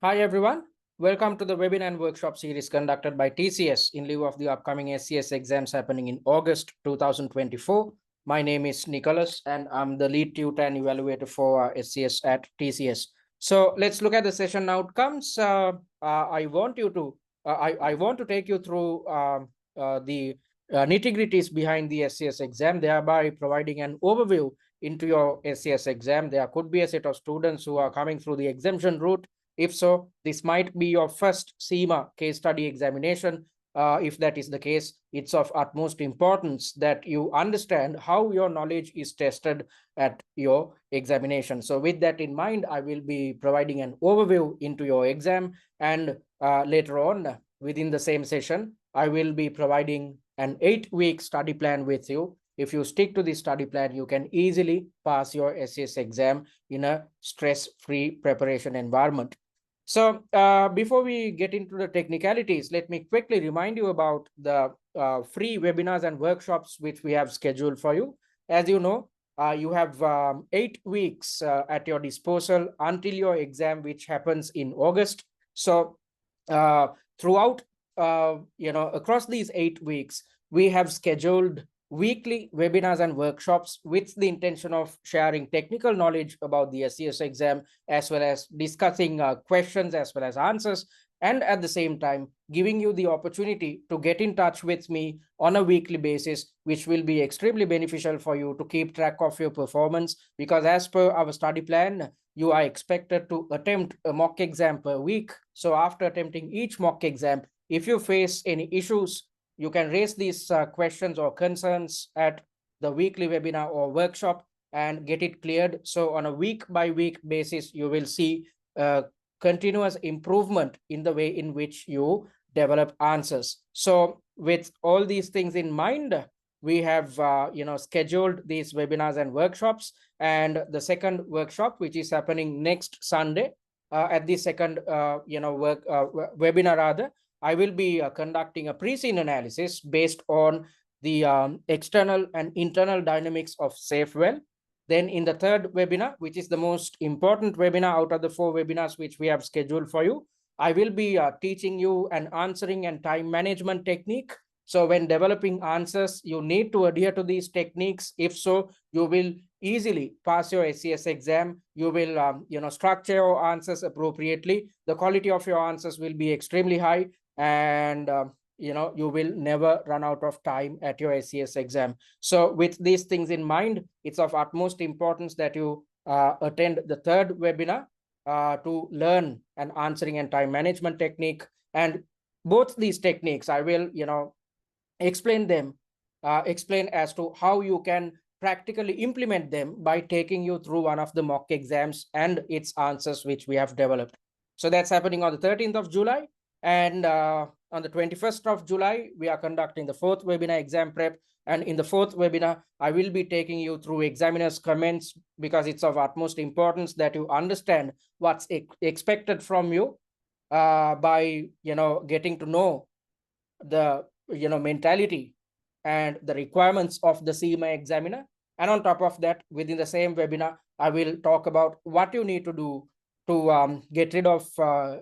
Hi everyone, welcome to the webinar and workshop series conducted by TCS in lieu of the upcoming SCS exams happening in August 2024. My name is Nicholas and I'm the lead tutor and evaluator for SCS at TCS. So let's look at the session outcomes. I want to take you through the nitty-gritties behind the SCS exam, thereby providing an overview into your SCS exam. There could be a set of students who are coming through the exemption route. If so, this might be your first CIMA case study examination. If that is the case, it's of utmost importance that you understand how your knowledge is tested at your examination. So with that in mind, I will be providing an overview into your exam, and later on within the same session, I will be providing an 8-week study plan with you. If you stick to this study plan, you can easily pass your SCS exam in a stress-free preparation environment. So before we get into the technicalities, let me quickly remind you about the free webinars and workshops which we have scheduled for you. As you know, you have 8 weeks at your disposal until your exam, which happens in August. So throughout, across these 8 weeks, we have scheduled weekly webinars and workshops with the intention of sharing technical knowledge about the SCS exam, as well as discussing questions as well as answers, and at the same time giving you the opportunity to get in touch with me on a weekly basis, which will be extremely beneficial for you to keep track of your performance, because as per our study plan, you are expected to attempt a mock exam per week. So after attempting each mock exam, if you face any issues, you can raise these questions or concerns at the weekly webinar or workshop and get it cleared. So on a week-by-week basis, you will see continuous improvement in the way in which you develop answers. So with all these things in mind, we have scheduled these webinars and workshops. And the second workshop, which is happening next Sunday, at the second webinar rather, I will be conducting a pre-scene analysis based on the external and internal dynamics of Saefwell. Then in the third webinar, which is the most important webinar out of the 4 webinars which we have scheduled for you, I will be teaching you an answering and time management technique. So when developing answers, you need to adhere to these techniques. If so, you will easily pass your SCS exam. You will structure your answers appropriately. The quality of your answers will be extremely high, and you will never run out of time at your SCS exam. So with these things in mind, it's of utmost importance that you attend the third webinar to learn an answering and time management technique. And both these techniques, I will explain as to how you can practically implement them by taking you through one of the mock exams and its answers which we have developed. So that's happening on the 13th of July. And on the 21st of July, we are conducting the 4th webinar, exam prep. And in the 4th webinar, I will be taking you through examiners' comments, because it's of utmost importance that you understand what's expected from you by getting to know the mentality and the requirements of the CIMA examiner. And on top of that, within the same webinar, I will talk about what you need to do to get rid of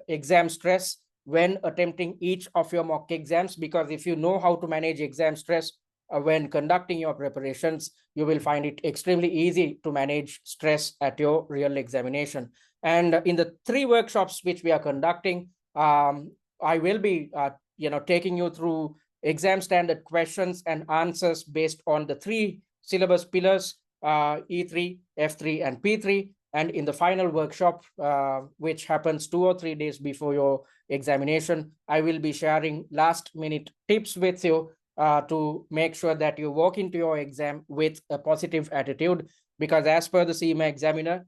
exam stress when attempting each of your mock exams. Because if you know how to manage exam stress when conducting your preparations, you will find it extremely easy to manage stress at your real examination. And in the 3 workshops which we are conducting, I will be taking you through exam standard questions and answers based on the 3 syllabus pillars, E3, F3, and P3. And in the final workshop, which happens 2 or 3 days before your examination, I will be sharing last-minute tips with you to make sure that you walk into your exam with a positive attitude. Because as per the CIMA examiner,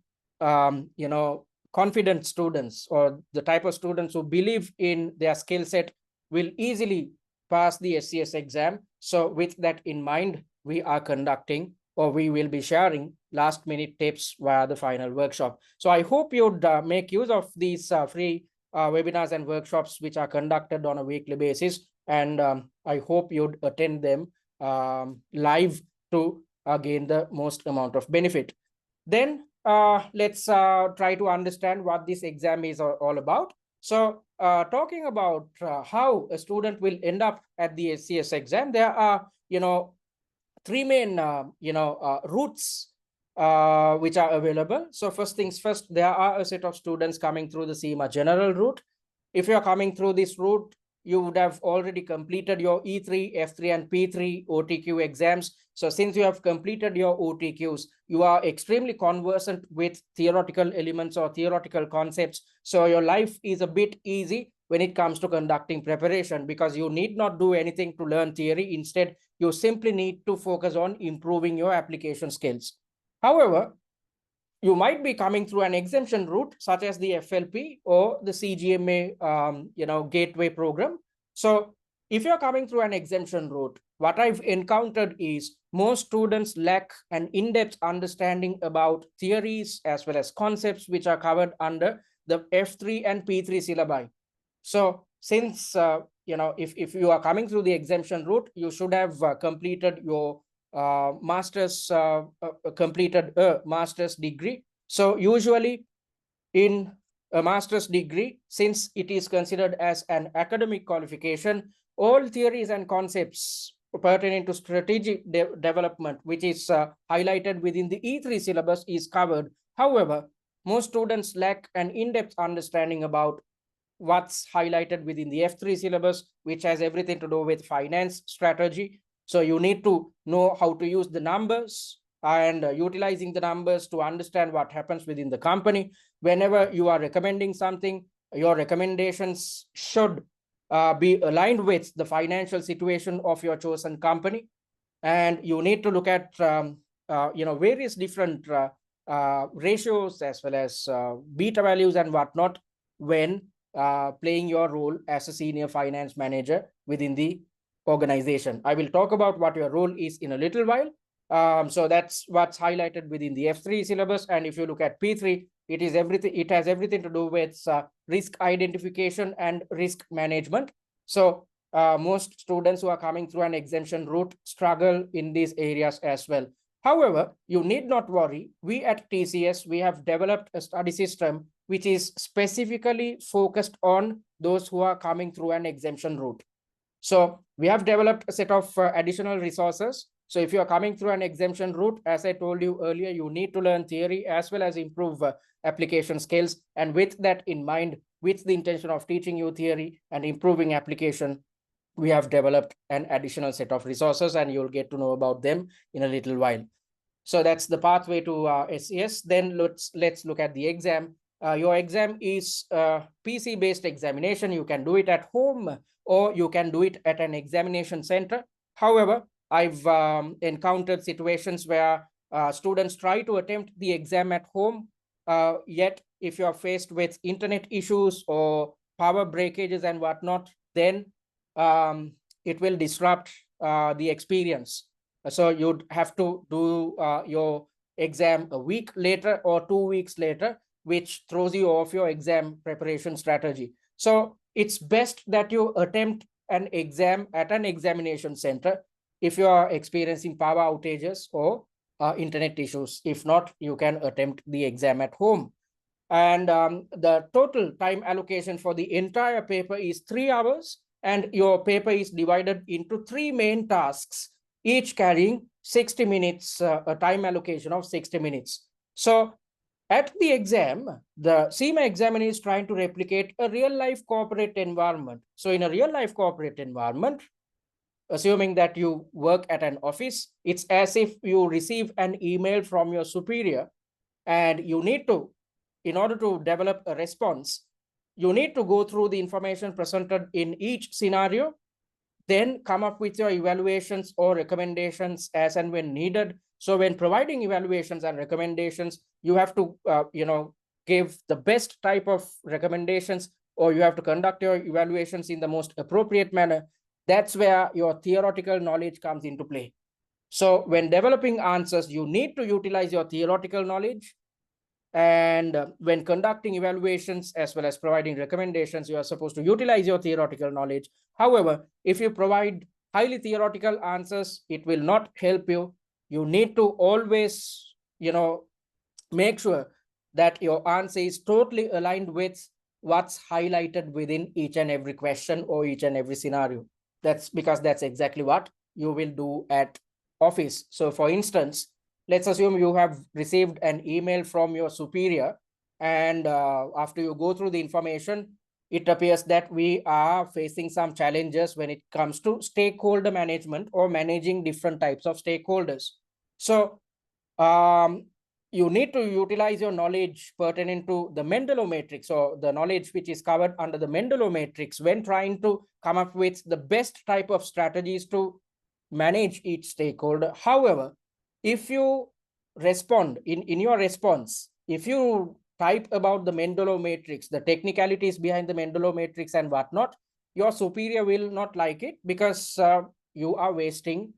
confident students, or the type of students who believe in their skill set, will easily pass the SCS exam. So with that in mind, we are conducting, or we will be sharing, last-minute tips via the final workshop. So I hope you'd make use of these free webinars and workshops which are conducted on a weekly basis. And I hope you'd attend them live to gain the most amount of benefit. Then let's try to understand what this exam is all about. So talking about how a student will end up at the SCS exam, there are, three main, routes which are available. So first things first, there are a set of students coming through the CIMA general route. If you are coming through this route, you would have already completed your E3, F3, and P3 OTQ exams. So since you have completed your OTQs, you are extremely conversant with theoretical elements or theoretical concepts. So your life is a bit easy when it comes to conducting preparation, because you need not do anything to learn theory. Instead, you simply need to focus on improving your application skills. However, you might be coming through an exemption route, such as the FLP or the CGMA, gateway program. So if you're coming through an exemption route, what I've encountered is most students lack an in-depth understanding about theories as well as concepts which are covered under the F3 and P3 syllabi. So since, if you are coming through the exemption route, you should have completed your completed a master's degree. So usually in a master's degree, since it is considered as an academic qualification, all theories and concepts pertaining to strategic development, which is highlighted within the E3 syllabus, is covered. However, most students lack an in-depth understanding about what's highlighted within the F3 syllabus, which has everything to do with finance strategy. So you need to know how to use the numbers and utilizing the numbers to understand what happens within the company. Whenever you are recommending something, your recommendations should be aligned with the financial situation of your chosen company. And you need to look at various different ratios as well as beta values and whatnot when playing your role as a senior finance manager within the organization. I will talk about what your role is in a little while. So that's what's highlighted within the F3 syllabus. And if you look at P3, it is everything. It has everything to do with risk identification and risk management. So most students who are coming through an exemption route struggle in these areas as well. However, you need not worry. We at TCS, we have developed a study system which is specifically focused on those who are coming through an exemption route. So we have developed a set of additional resources. So if you are coming through an exemption route, as I told you earlier, you need to learn theory as well as improve application skills. And with that in mind, with the intention of teaching you theory and improving application, we have developed an additional set of resources, and you'll get to know about them in a little while. So that's the pathway to SCS. Then let's look at the exam. Your exam is a PC-based examination. You can do it at home or you can do it at an examination center. However, I've encountered situations where students try to attempt the exam at home, yet if you are faced with internet issues or power breakages and whatnot, then it will disrupt the experience. So you'd have to do your exam a week later or 2 weeks later, which throws you off your exam preparation strategy. So it's best that you attempt an exam at an examination center if you are experiencing power outages or internet issues. If not, you can attempt the exam at home. And the total time allocation for the entire paper is 3 hours, and your paper is divided into 3 main tasks, each carrying 60 minutes, a time allocation of 60 minutes. So at the exam, the CIMA examiner is trying to replicate a real-life corporate environment. So in a real-life corporate environment, assuming that you work at an office, it's as if you receive an email from your superior, and you need to, in order to develop a response, you need to go through the information presented in each scenario, then come up with your evaluations or recommendations as and when needed. So when providing evaluations and recommendations, you have to, give the best type of recommendations, or you have to conduct your evaluations in the most appropriate manner. That's where your theoretical knowledge comes into play. So when developing answers, you need to utilize your theoretical knowledge. And when conducting evaluations as well as providing recommendations, you are supposed to utilize your theoretical knowledge. However, if you provide highly theoretical answers, it will not help you. You need to always, make sure that your answer is totally aligned with what's highlighted within each and every question or each and every scenario. That's because that's exactly what you will do at office. So for instance, let's assume you have received an email from your superior, and after you go through the information, it appears that we are facing some challenges when it comes to stakeholder management or managing different types of stakeholders. So you need to utilize your knowledge pertaining to the Mendelov matrix, or the knowledge which is covered under the Mendelov matrix, when trying to come up with the best type of strategies to manage each stakeholder. However, if you respond in your response, if you type about the Mendelov matrix, the technicalities behind the Mendelov matrix and whatnot, your superior will not like it, because you are wasting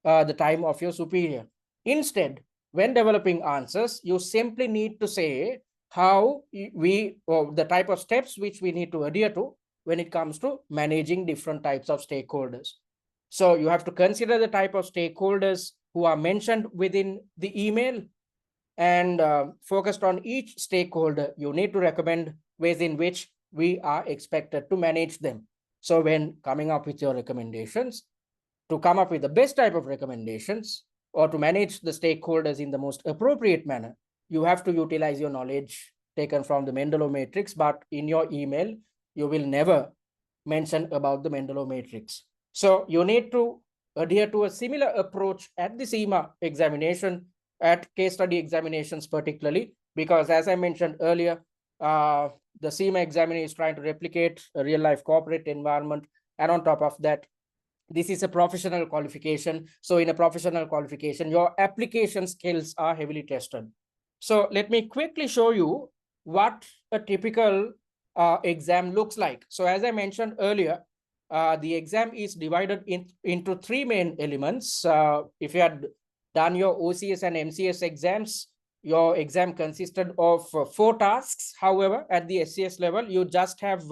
the time of your superior. Instead, when developing answers, you simply need to say how we, or the type of steps which we need to adhere to when it comes to managing different types of stakeholders. So you have to consider the type of stakeholders who are mentioned within the email, and focused on each stakeholder, you need to recommend ways in which we are expected to manage them. So when coming up with your recommendations, to come up with the best type of recommendations, or to manage the stakeholders in the most appropriate manner, you have to utilize your knowledge taken from the Mendelov matrix. But in your email, you will never mention about the Mendelov matrix. So you need to adhere to a similar approach at the CIMA examination, at case study examinations particularly, because as I mentioned earlier, the CIMA examiner is trying to replicate a real life corporate environment. And on top of that, this is a professional qualification. So in a professional qualification, your application skills are heavily tested. So let me quickly show you what a typical exam looks like. So as I mentioned earlier, the exam is divided into three main elements. If you had done your OCS and MCS exams, your exam consisted of 4 tasks. However, at the SCS level, you just have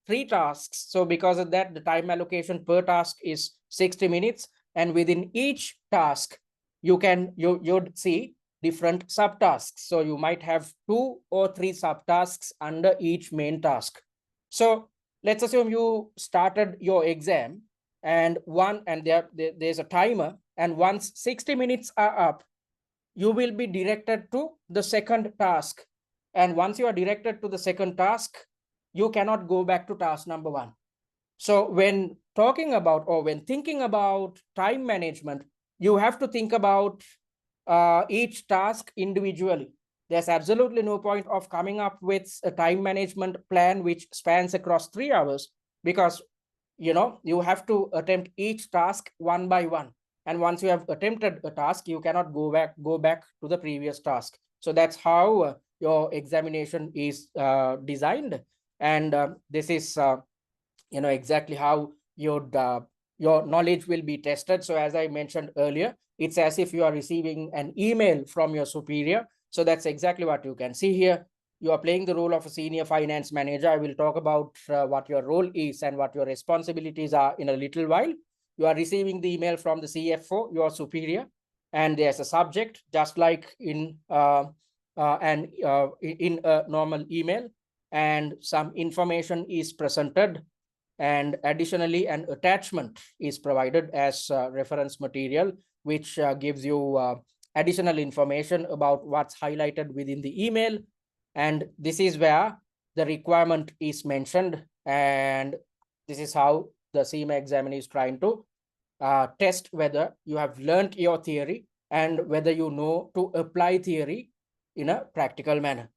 3 tasks. So because of that, the time allocation per task is 60 minutes. And within each task, you'd see different subtasks. So you might have 2 or 3 subtasks under each main task. So let's assume you started your exam, and there's a timer, and once 60 minutes are up, you will be directed to the second task. And once you are directed to the second task, you cannot go back to task number 1. So when talking about, or when thinking about time management, you have to think about each task individually. There's absolutely no point of coming up with a time management plan which spans across 3 hours, because you have to attempt each task one by one. And once you have attempted a task, you cannot go back to the previous task. So that's how your examination is designed. And this is exactly how your knowledge will be tested. So as I mentioned earlier, it's as if you are receiving an email from your superior. So that's exactly what you can see here. You are playing the role of a senior finance manager. I will talk about what your role is and what your responsibilities are in a little while. You are receiving the email from the CFO, your superior, and there's a subject, just like in a normal email, and some information is presented, and additionally an attachment is provided as reference material, which gives you additional information about what's highlighted within the email. And this is where the requirement is mentioned, and this is how the CIMA examiner is trying to test whether you have learned your theory and whether you know to apply theory in a practical manner.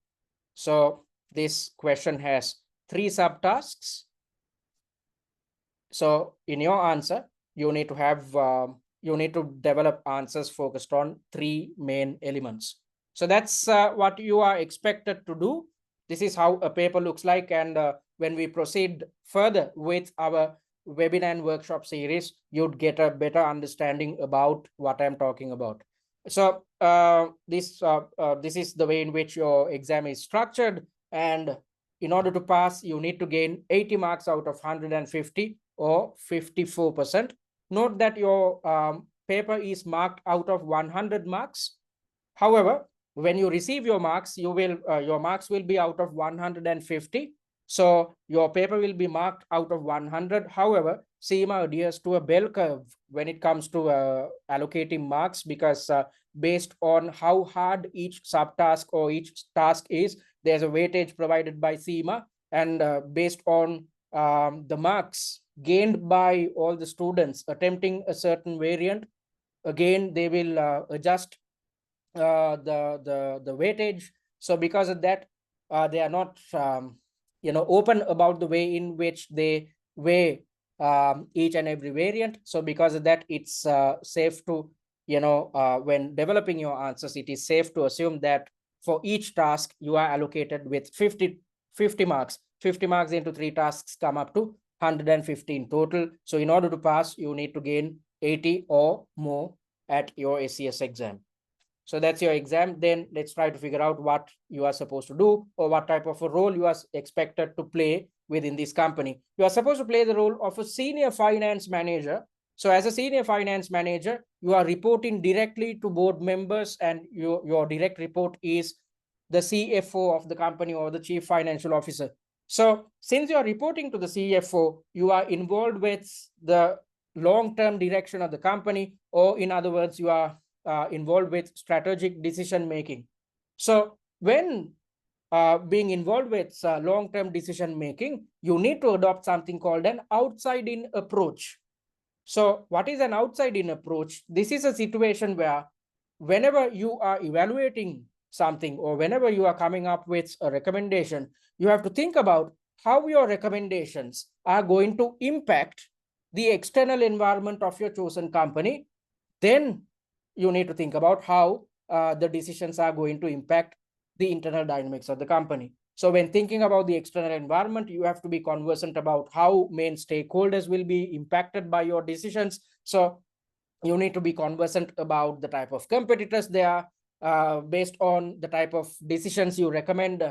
So this question has 3 subtasks. So in your answer, you need to have you need to develop answers focused on 3 main elements. So that's what you are expected to do. This is how a paper looks like. And when we proceed further with our webinar and workshop series, you'd get a better understanding about what I'm talking about. So this is the way in which your exam is structured. And in order to pass, you need to gain 80 marks out of 150, or 54%. Note that your paper is marked out of 100 marks. However, when you receive your marks, your marks will be out of 150. So your paper will be marked out of 100. However, CIMA adheres to a bell curve when it comes to allocating marks, because based on how hard each subtask or each task is, there's a weightage provided by CIMA, and based on the marks gained by all the students attempting a certain variant, again they will adjust the weightage. So because of that, they are not open about the way in which they weigh each and every variant. So because of that, it's safe to when developing your answers, it is safe to assume that for each task you are allocated with 50 marks. 50 marks into 3 tasks come up to 115 total. So in order to pass, you need to gain 80 or more at your SCS exam. So that's your exam. Then let's try to figure out what you are supposed to do, or what type of a role you are expected to play within this company. You are supposed to play the role of a senior finance manager. So as a senior finance manager, you are reporting directly to board members, and your direct report is the CFO of the company, or the chief financial officer. So since you are reporting to the CFO, you are involved with the long-term direction of the company, or in other words, you are involved with strategic decision making. So when being involved with long-term decision making, you need to adopt something called an outside-in approach. So what is an outside-in approach? This is a situation where whenever you are evaluating something, or whenever you are coming up with a recommendation, you have to think about how your recommendations are going to impact the external environment of your chosen company. Then you need to think about how the decisions are going to impact the internal dynamics of the company. So when thinking about the external environment, you have to be conversant about how main stakeholders will be impacted by your decisions. So you need to be conversant about the type of competitors they are, based on the type of decisions you recommend.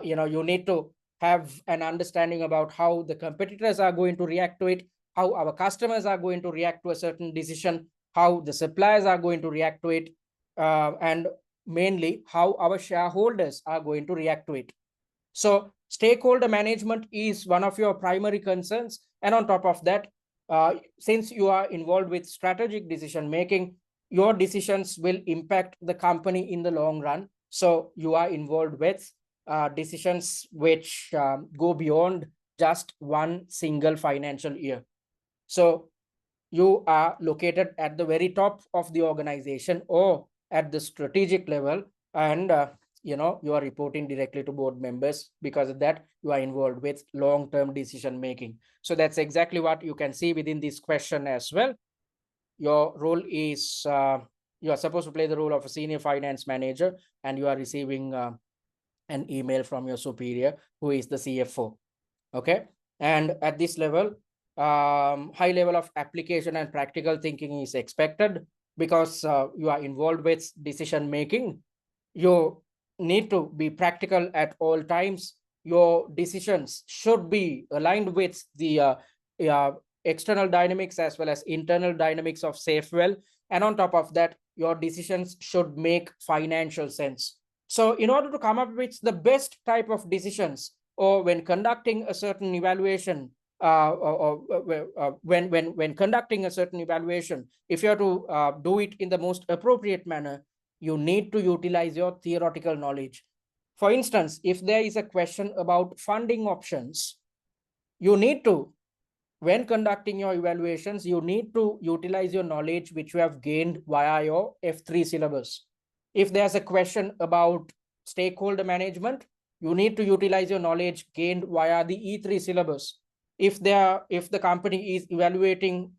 You need to have an understanding about how the competitors are going to react to it, how our customers are going to react to a certain decision, how the suppliers are going to react to it, and mainly how our shareholders are going to react to it. So stakeholder management is one of your primary concerns. And on top of that, since you are involved with strategic decision making, your decisions will impact the company in the long run. So you are involved with decisions which go beyond just one single financial year. So you are located at the very top of the organization, or at the strategic level, and you are reporting directly to board members. Because of that, you are involved with long-term decision making. So that's exactly what you can see within this question as well. Your role is you are supposed to play the role of a senior finance manager, and you are receiving an email from your superior, who is the CFO. Okay, and at this level, high level of application and practical thinking is expected, because you are involved with decision making. You need to be practical at all times. Your decisions should be aligned with the external dynamics as well as internal dynamics of Saefwell. And on top of that, your decisions should make financial sense. So in order to come up with the best type of decisions, or when conducting a certain evaluation, when conducting a certain evaluation, if you have to do it in the most appropriate manner, you need to utilize your theoretical knowledge. For instance, if there is a question about funding options, you need to, when conducting your evaluations, you need to utilize your knowledge which you have gained via your F3 syllabus. If there's a question about stakeholder management, you need to utilize your knowledge gained via the E3 syllabus. If the company is evaluating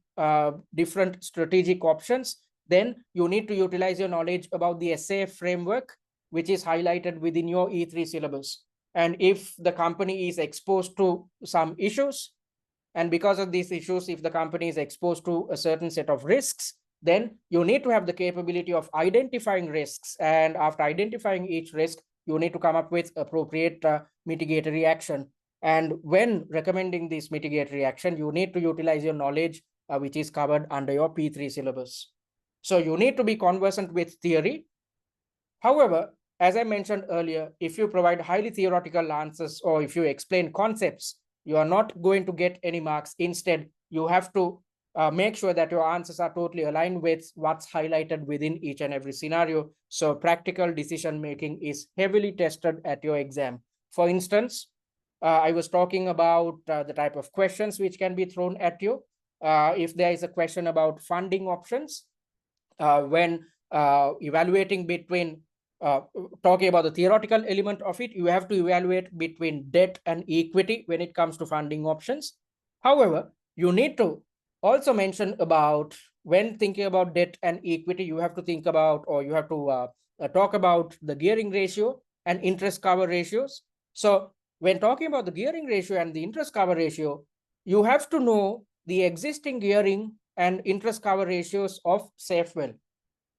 different strategic options, then you need to utilize your knowledge about the SAF framework, which is highlighted within your E3 syllabus. And if the company is exposed to some issues, and because of these issues, if the company is exposed to a certain set of risks, then you need to have the capability of identifying risks. And after identifying each risk, you need to come up with appropriate mitigatory action. And when recommending this mitigatory action, you need to utilize your knowledge which is covered under your P3 syllabus. So you need to be conversant with theory. However, as I mentioned earlier, if you provide highly theoretical answers or if you explain concepts, you are not going to get any marks. Instead, you have to make sure that your answers are totally aligned with what's highlighted within each and every scenario. So practical decision making is heavily tested at your exam. For instance, I was talking about the type of questions which can be thrown at you. If there is a question about funding options, when evaluating between talking about the theoretical element of it, you have to evaluate between debt and equity when it comes to funding options. However, you need to also mention about when thinking about debt and equity, you have to think about, or you have to talk about the gearing ratio and interest cover ratios. So when talking about the gearing ratio and the interest cover ratio, you have to know the existing gearing and interest cover ratios of Saefwell.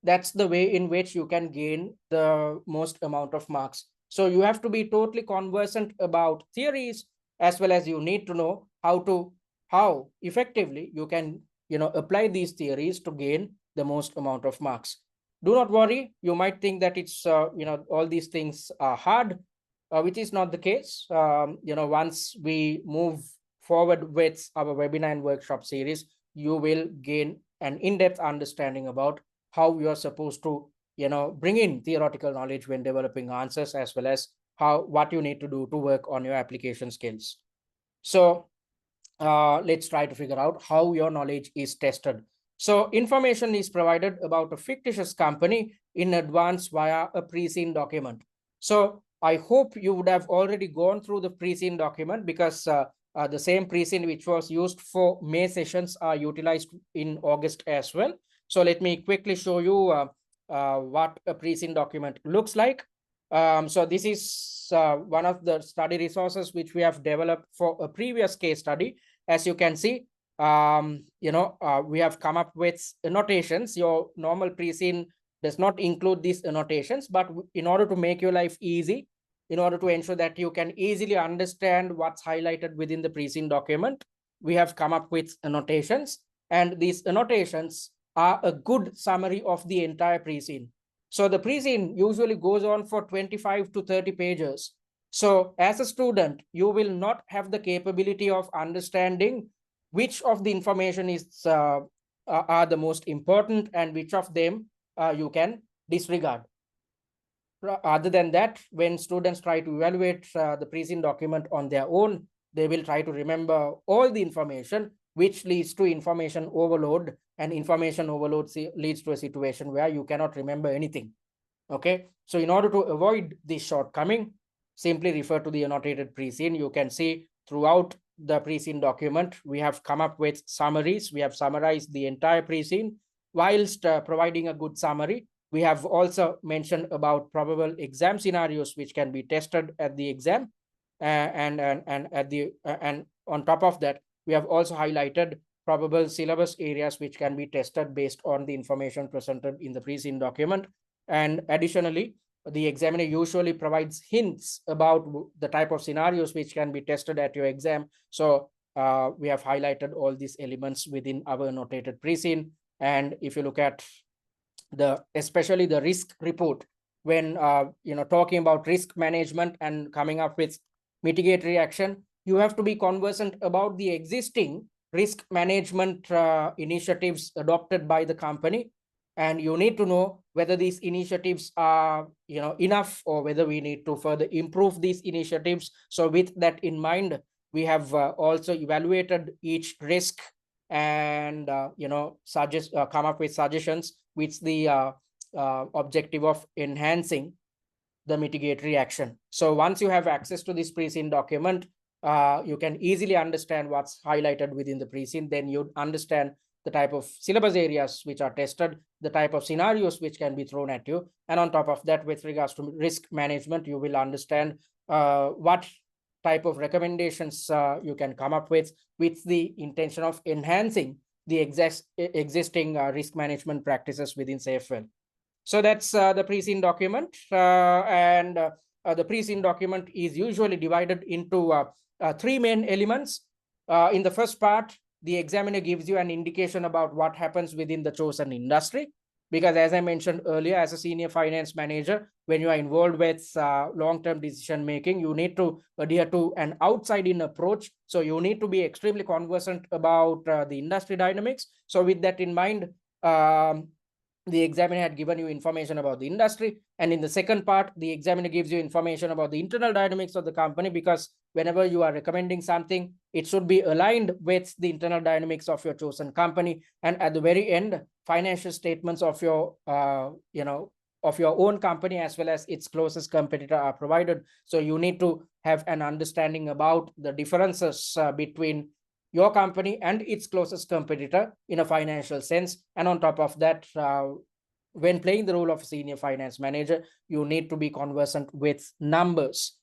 That's the way in which you can gain the most amount of marks. So you have to be totally conversant about theories, as well as you need to know how effectively you can apply these theories to gain the most amount of marks. Do not worry, you might think that it's all these things are hard, which is not the case. Once we move forward with our webinar and workshop series, you will gain an in-depth understanding about how you're supposed to bring in theoretical knowledge when developing answers, as well as what you need to do to work on your application skills. So let's try to figure out how your knowledge is tested. So information is provided about a fictitious company in advance via a pre-seen document. So I hope you would have already gone through the pre-seen document, because the same pre-seen which was used for May sessions are utilized in August as well. So let me quickly show you what a pre-seen document looks like. So this is one of the study resources which we have developed for a previous case study. As you can see, we have come up with annotations. Your normal pre-seen does not include these annotations, but in order to make your life easy, in order to ensure that you can easily understand what's highlighted within the pre-seen document, we have come up with annotations, and these annotations are a good summary of the entire pre-seen. So the pre-seen usually goes on for 25 to 30 pages. So as a student, you will not have the capability of understanding which of the information is are the most important and which of them you can disregard. Other than that, when students try to evaluate the pre-seen document on their own, they will try to remember all the information, which leads to information overload, and information overload leads to a situation where you cannot remember anything. Okay, so in order to avoid this shortcoming, simply refer to the annotated pre-seen. You can see throughout the pre-seen document, we have come up with summaries. We have summarized the entire pre-seen. Whilst providing a good summary, we have also mentioned about probable exam scenarios which can be tested at the exam, and on top of that, we have also highlighted probable syllabus areas which can be tested based on the information presented in the pre-seen document. And additionally, the examiner usually provides hints about the type of scenarios which can be tested at your exam. So we have highlighted all these elements within our annotated pre-seen. And if you look at especially the risk report, when talking about risk management and coming up with mitigatory action, you have to be conversant about the existing risk management initiatives adopted by the company, and you need to know whether these initiatives are enough, or whether we need to further improve these initiatives. So with that in mind, we have also evaluated each risk and come up with suggestions with the objective of enhancing the mitigatory action. So once you have access to this pre-seen document, you can easily understand what's highlighted within the pre-seen. Then you understand the type of syllabus areas which are tested, the type of scenarios which can be thrown at you. And on top of that, with regards to risk management, you will understand what type of recommendations you can come up with the intention of enhancing the existing risk management practices within Saefwell. So that's the pre-seen document. And the pre-seen document is usually divided into three main elements. In the first part, the examiner gives you an indication about what happens within the chosen industry. Because as I mentioned earlier, as a senior finance manager, when you are involved with long-term decision making, you need to adhere to an outside-in approach. So you need to be extremely conversant about the industry dynamics. So with that in mind, the examiner had given you information about the industry. And in the second part, the examiner gives you information about the internal dynamics of the company, because whenever you are recommending something, it should be aligned with the internal dynamics of your chosen company. And at the very end, financial statements of your, of your own company as well as its closest competitor are provided. So you need to have an understanding about the differences between your company and its closest competitor in a financial sense. And on top of that, when playing the role of a senior finance manager, you need to be conversant with numbers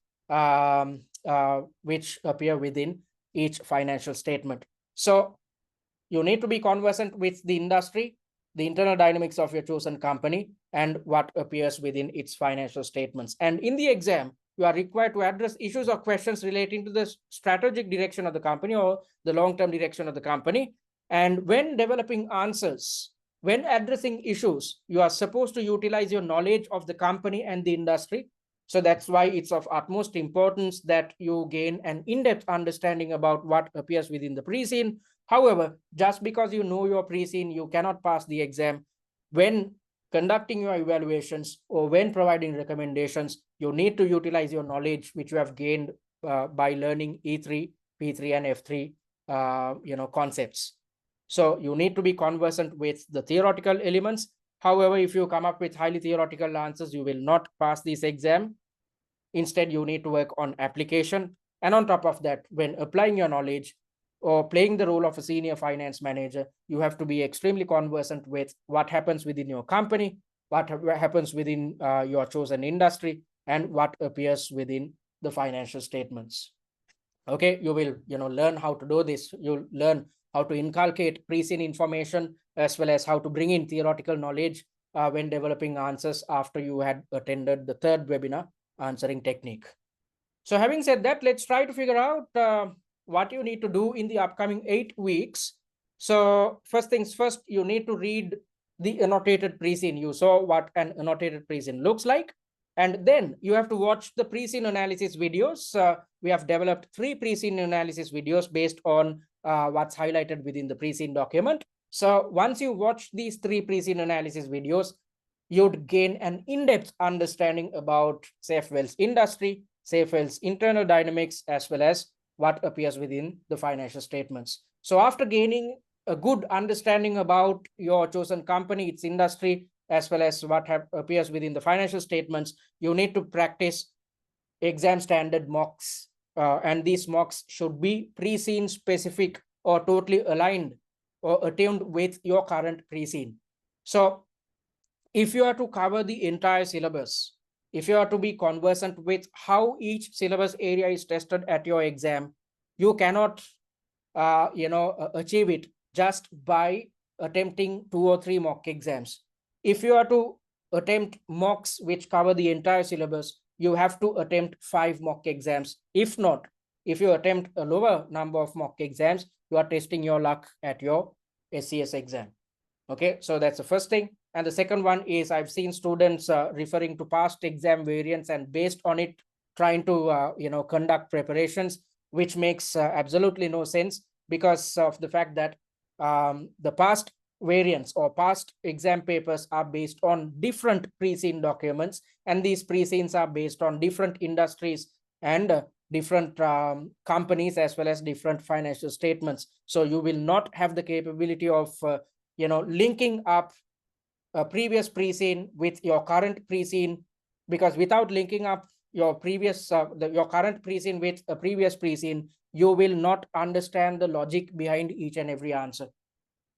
which appear within each financial statement. So you need to be conversant with the industry, the internal dynamics of your chosen company, and what appears within its financial statements. And in the exam, you are required to address issues or questions relating to the strategic direction of the company or the long-term direction of the company. And when developing answers, when addressing issues, you are supposed to utilize your knowledge of the company and the industry. So that's why it's of utmost importance that you gain an in-depth understanding about what appears within the pre-scene. However, just because you know your pre-scene, you cannot pass the exam. When conducting your evaluations or when providing recommendations, you need to utilize your knowledge which you have gained by learning E3, P3, and F3 concepts. So you need to be conversant with the theoretical elements. However, if you come up with highly theoretical answers, you will not pass this exam. Instead, you need to work on application. And on top of that, when applying your knowledge or playing the role of a senior finance manager, you have to be extremely conversant with what happens within your company, what happens within your chosen industry, and what appears within the financial statements. Okay, you will learn how to do this. You'll learn how to inculcate pre-scene information as well as how to bring in theoretical knowledge when developing answers after you had attended the third webinar, answering technique. So having said that, let's try to figure out what you need to do in the upcoming 8 weeks. So first things first, you need to read the annotated pre-scene. You saw what an annotated pre-scene looks like. And then you have to watch the pre-scene analysis videos. We have developed 3 pre-scene analysis videos based on what's highlighted within the pre-scene document. So once you watch these 3 pre-scene analysis videos, you'd gain an in-depth understanding about Saefwell's industry, Saefwell's internal dynamics, as well as what appears within the financial statements. So after gaining a good understanding about your chosen company, its industry, as well as what appears within the financial statements, you need to practice exam standard mocks. And these mocks should be pre-scene specific or totally aligned or attuned with your current pre-scene. So if you are to cover the entire syllabus, if you are to be conversant with how each syllabus area is tested at your exam, you cannot achieve it just by attempting 2 or 3 mock exams. If you are to attempt mocks which cover the entire syllabus, you have to attempt 5 mock exams. If not, if you attempt a lower number of mock exams, you are testing your luck at your SCS exam. Okay, so that's the first thing. And the second one is I've seen students referring to past exam variants and based on it trying to conduct preparations, which makes absolutely no sense, because of the fact that the past variants or past exam papers are based on different pre-scene documents, and these pre-scenes are based on different industries and different companies as well as different financial statements. So you will not have the capability of linking up a previous pre-scene with your current pre-scene, because without linking up your previous your current pre-scene with a previous pre-scene, you will not understand the logic behind each and every answer.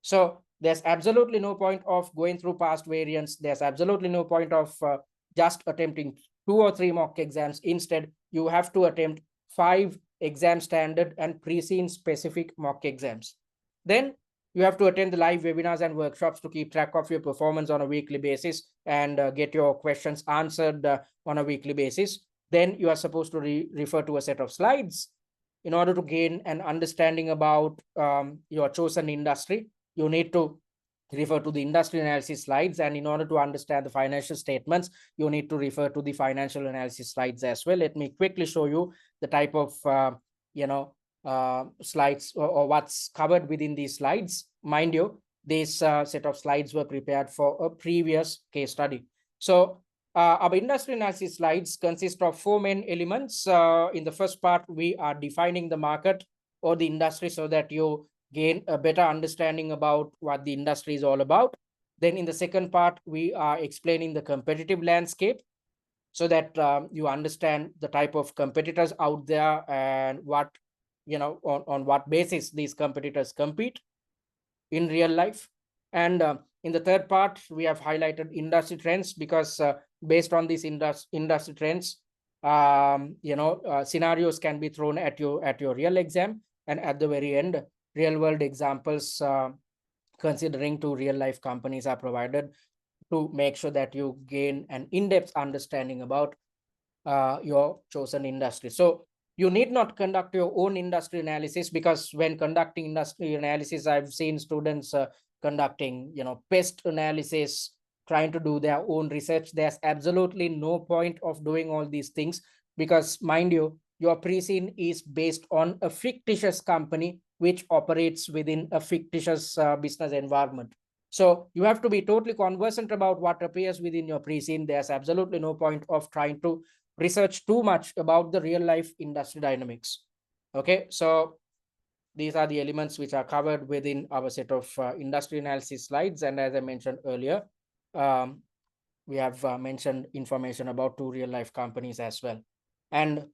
So there's absolutely no point of going through past variants. There's absolutely no point of just attempting 2 or 3 mock exams. Instead, you have to attempt 5 exam standard and pre-scene specific mock exams. Then you have to attend the live webinars and workshops to keep track of your performance on a weekly basis and get your questions answered on a weekly basis. Then you are supposed to refer to a set of slides in order to gain an understanding about your chosen industry. You need to refer to the industry analysis slides, and in order to understand the financial statements, you need to refer to the financial analysis slides as well. Let me quickly show you the type of slides or what's covered within these slides. Mind you, this set of slides were prepared for a previous case study. So our industry analysis slides consist of 4 main elements. In the first part, we are defining the market or the industry so that you gain a better understanding about what the industry is all about. Then in the second part, we are explaining the competitive landscape so that you understand the type of competitors out there and what, on what basis these competitors compete in real life. And in the third part, we have highlighted industry trends because based on these industry trends, scenarios can be thrown at your real exam, and at the very end, real world examples considering to real life companies are provided to make sure that you gain an in-depth understanding about your chosen industry. So you need not conduct your own industry analysis, because when conducting industry analysis, I've seen students conducting, pest analysis, trying to do their own research. There's absolutely no point of doing all these things, because mind you, your pre-scene is based on a fictitious company which operates within a fictitious business environment. So you have to be totally conversant about what appears within your pre-scene. There's absolutely no point of trying to research too much about the real life industry dynamics. Okay, so these are the elements which are covered within our set of industry analysis slides. And as I mentioned earlier, we have mentioned information about 2 real life companies as well. And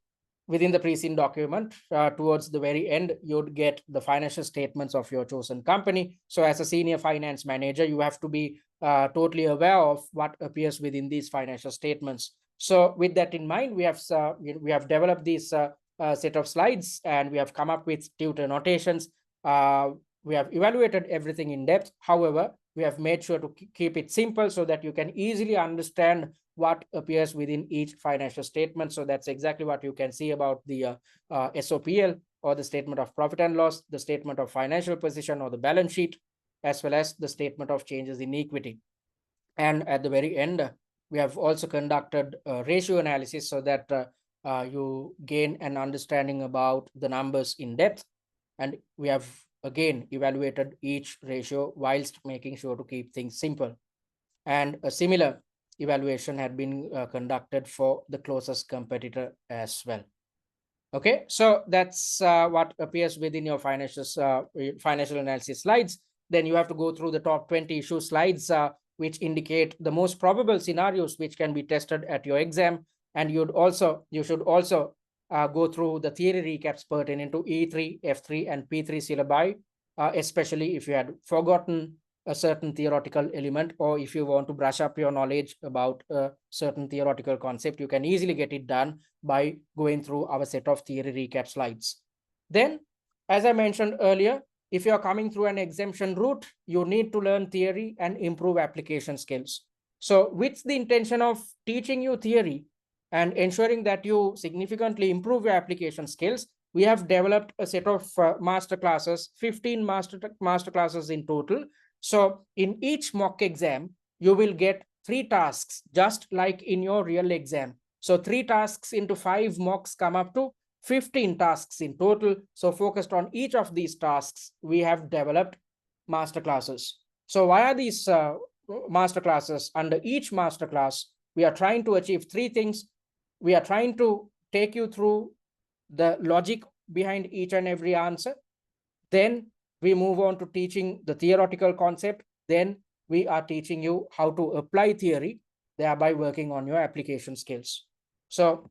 within the pre-scene document, towards the very end, you'd get the financial statements of your chosen company. So as a senior finance manager, you have to be totally aware of what appears within these financial statements. So with that in mind, we have developed this set of slides, and we have come up with tutor notations. We have evaluated everything in depth. However, we have made sure to keep it simple so that you can easily understand what appears within each financial statement. So that's exactly what you can see about the SOPL, or the statement of profit and loss, the statement of financial position or the balance sheet, as well as the statement of changes in equity. And at the very end, we have also conducted a ratio analysis so that you gain an understanding about the numbers in depth. And we have again evaluated each ratio whilst making sure to keep things simple. And a similar evaluation had been conducted for the closest competitor as well. Okay, so that's what appears within your financial analysis slides. Then you have to go through the top 20 issue slides, which indicate the most probable scenarios which can be tested at your exam. And you should also go through the theory recaps pertaining to E3, F3, and P3 syllabi, especially if you had forgotten a certain theoretical element, or if you want to brush up your knowledge about a certain theoretical concept, you can easily get it done by going through our set of theory recap slides. Then, as I mentioned earlier, if you're coming through an exemption route, you need to learn theory and improve application skills. So with the intention of teaching you theory and ensuring that you significantly improve your application skills, we have developed a set of master classes, 15 master classes in total. So in each mock exam, you will get 3 tasks, just like in your real exam. So 3 tasks into 5 mocks come up to 15 tasks in total. So focused on each of these tasks, we have developed master classes. So why are these master classes? Under each master class, we are trying to achieve 3 things. We are trying to take you through the logic behind each and every answer. Then we move on to teaching the theoretical concept. Then we are teaching you how to apply theory, thereby working on your application skills. So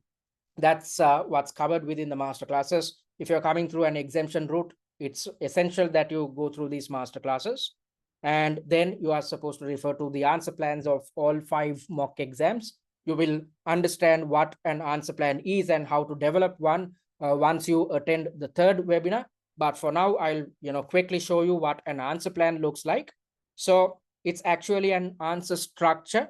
that's what's covered within the master classes. If you're coming through an exemption route, it's essential that you go through these master classes. And then you are supposed to refer to the answer plans of all 5 mock exams. You will understand what an answer plan is and how to develop one once you attend the 3rd webinar. But for now, I'll quickly show you what an answer plan looks like. So it's actually an answer structure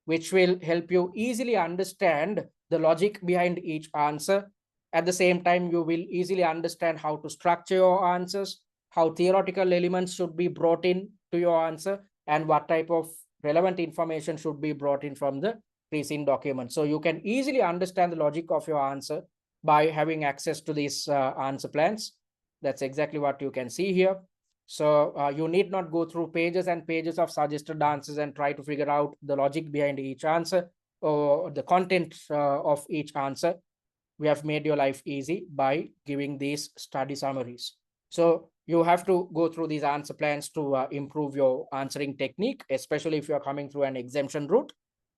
which will help you easily understand the logic behind each answer. At the same time, you will easily understand how to structure your answers, how theoretical elements should be brought in to your answer, and what type of relevant information should be brought in from the pre-seen document. So you can easily understand the logic of your answer by having access to these answer plans. That's exactly what you can see here. So you need not go through pages and pages of suggested answers and try to figure out the logic behind each answer or the content of each answer. We have made your life easy by giving these study summaries. So you have to go through these answer plans to improve your answering technique, especially if you're coming through an exemption route.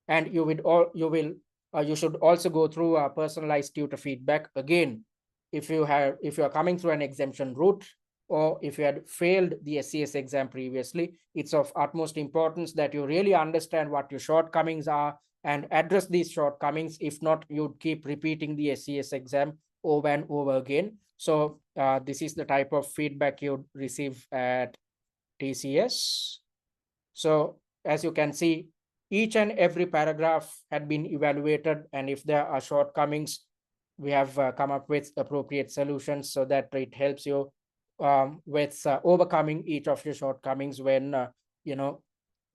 And you should also go through personalized tutor feedback. Again, if you're coming through an exemption route, or if you had failed the SCS exam previously, it's of utmost importance that you really understand what your shortcomings are and address these shortcomings. If not, you'd keep repeating the SCS exam over and over again. So this is the type of feedback you'd receive at TCS. So as you can see, each and every paragraph had been evaluated, and if there are shortcomings, we have come up with appropriate solutions so that it helps you with overcoming each of your shortcomings when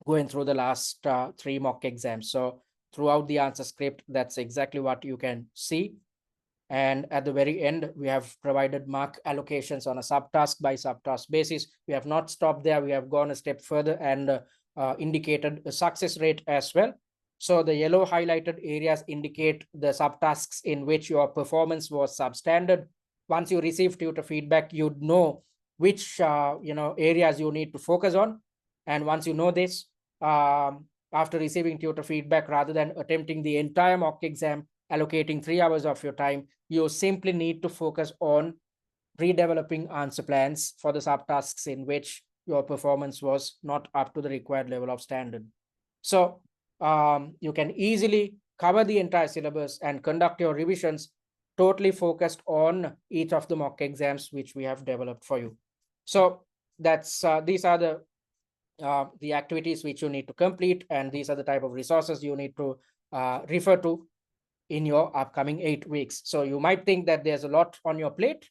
going through the last 3 mock exams. So throughout the answer script, that's exactly what you can see. And at the very end, we have provided mark allocations on a subtask by subtask basis. We have not stopped there. We have gone a step further and indicated a success rate as well. So the yellow highlighted areas indicate the subtasks in which your performance was substandard. Once you receive tutor feedback, you'd know which areas you need to focus on. And once you know this, after receiving tutor feedback, rather than attempting the entire mock exam, allocating 3 hours of your time, you simply need to focus on redeveloping answer plans for the subtasks in which your performance was not up to the required level of standard. So you can easily cover the entire syllabus and conduct your revisions totally focused on each of the mock exams which we have developed for you. So that's these are the activities which you need to complete, and these are the type of resources you need to refer to in your upcoming 8 weeks. So you might think that there's a lot on your plate.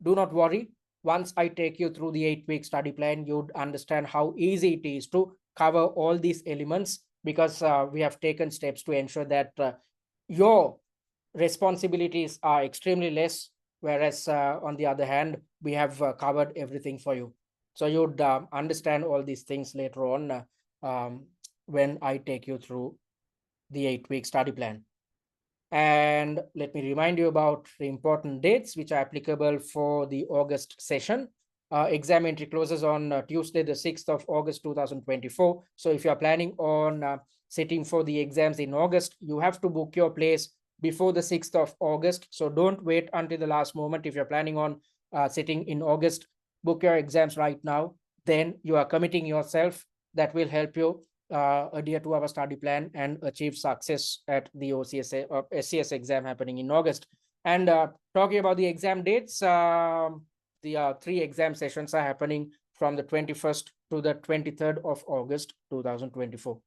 Do not worry. Once I take you through the 8-week study plan, you'd understand how easy it is to cover all these elements, because we have taken steps to ensure that your responsibilities are extremely less, whereas on the other hand, we have covered everything for you. So you'd understand all these things later on when I take you through the 8-week study plan. And let me remind you about the important dates which are applicable for the August session. Exam entry closes on Tuesday, the 6th of August, 2024. So if you're planning on sitting for the exams in August, you have to book your place before the 6th of August. So don't wait until the last moment. If you're planning on sitting in August, book your exams right now. Then you are committing yourself. That will help you adhere to our study plan and achieve success at the SCS exam happening in August. And talking about the exam dates, the 3 exam sessions are happening from the 21st to the 23rd of August, 2024.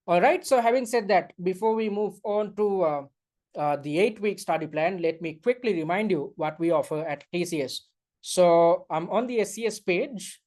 All right, so having said that, before we move on to the 8-week study plan, let me quickly remind you what we offer at TCS. So I'm on the SCS page,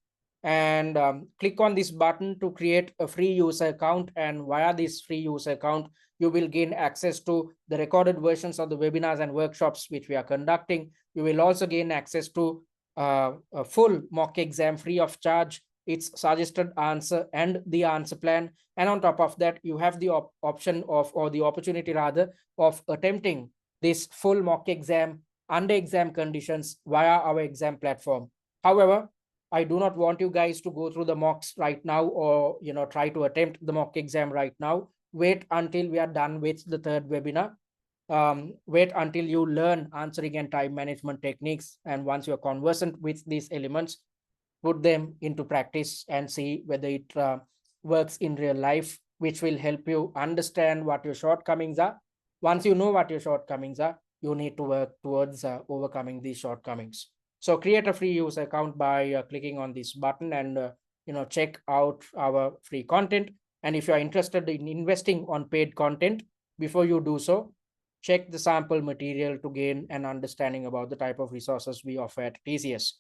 and click on this button to create a free user account, and via this free user account you will gain access to the recorded versions of the webinars and workshops which we are conducting. You will also gain access to a full mock exam free of charge, its suggested answer and the answer plan, and on top of that you have the option of, or the opportunity rather, of attempting this full mock exam under exam conditions via our exam platform. However, I do not want you guys to go through the mocks right now, or try to attempt the mock exam right now. Wait until we are done with the 3rd webinar. Wait until you learn answering and time management techniques, and once you're conversant with these elements, put them into practice and see whether it works in real life, which will help you understand what your shortcomings are. Once you know what your shortcomings are, you need to work towards overcoming these shortcomings. So create a free user account by clicking on this button and check out our free content. And if you're interested in investing on paid content, before you do so, check the sample material to gain an understanding about the type of resources we offer at TCS.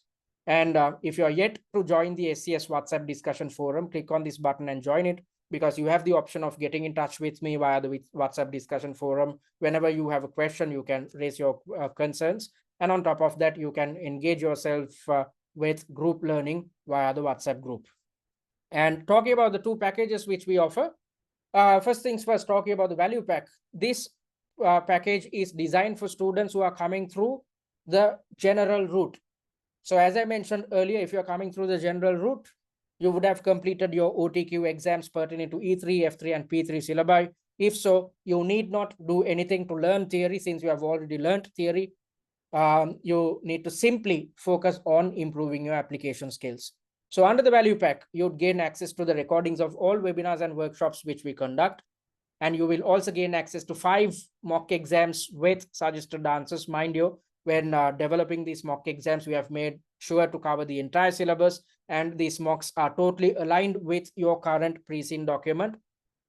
And if you are yet to join the SCS WhatsApp discussion forum, click on this button and join it, because you have the option of getting in touch with me via the WhatsApp discussion forum. Whenever you have a question, you can raise your concerns. And on top of that, you can engage yourself with group learning via the WhatsApp group. And talking about the two packages which we offer, first things first, talking about the value pack. This package is designed for students who are coming through the general route. So as I mentioned earlier, if you're coming through the general route, you would have completed your OTQ exams pertaining to E3, F3, and P3 syllabi. If so, you need not do anything to learn theory, since you have already learned theory. You need to simply focus on improving your application skills. So under the value pack, you'd gain access to the recordings of all webinars and workshops which we conduct. And you will also gain access to 5 mock exams with suggested answers. Mind you, when developing these mock exams, we have made sure to cover the entire syllabus, and these mocks are totally aligned with your current pre-seen document.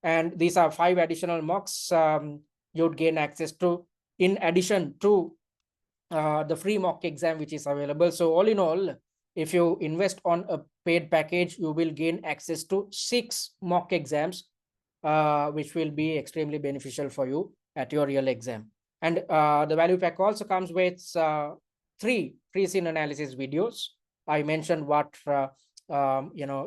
And these are 5 additional mocks you'd gain access to, in addition to the free mock exam which is available. So all in all, if you invest on a paid package, you will gain access to 6 mock exams, which will be extremely beneficial for you at your real exam. And the value pack also comes with 3 pre-seen analysis videos. I mentioned what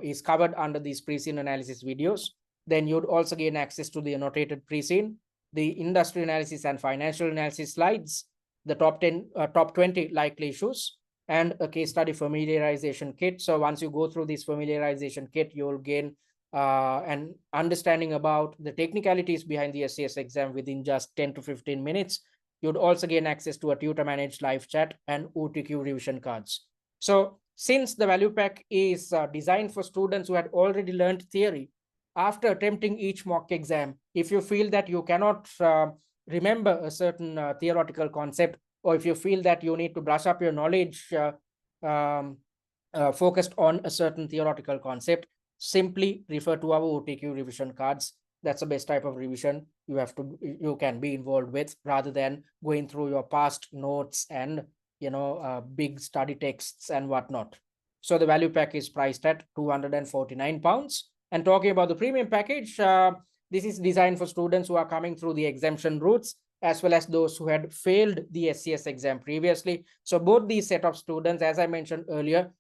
is covered under these pre-seen analysis videos. Then you'd also gain access to the annotated pre-seen, the industry analysis and financial analysis slides, the top 20 likely issues, and a case study familiarization kit. So once you go through this familiarization kit, you'll gain an understanding about the technicalities behind the SCS exam within just 10 to 15 minutes. You'd also gain access to a tutor managed live chat and OTQ revision cards. So since the value pack is designed for students who had already learned theory, after attempting each mock exam, if you feel that you cannot remember a certain theoretical concept, or if you feel that you need to brush up your knowledge focused on a certain theoretical concept, simply refer to our OTQ revision cards. That's the best type of revision you can be involved with, rather than going through your past notes and big study texts and whatnot. So the value pack is priced at £249. And talking about the premium package, this is designed for students who are coming through the exemption routes, as well as those who had failed the SCS exam previously. So both these set of students, as I mentioned earlier,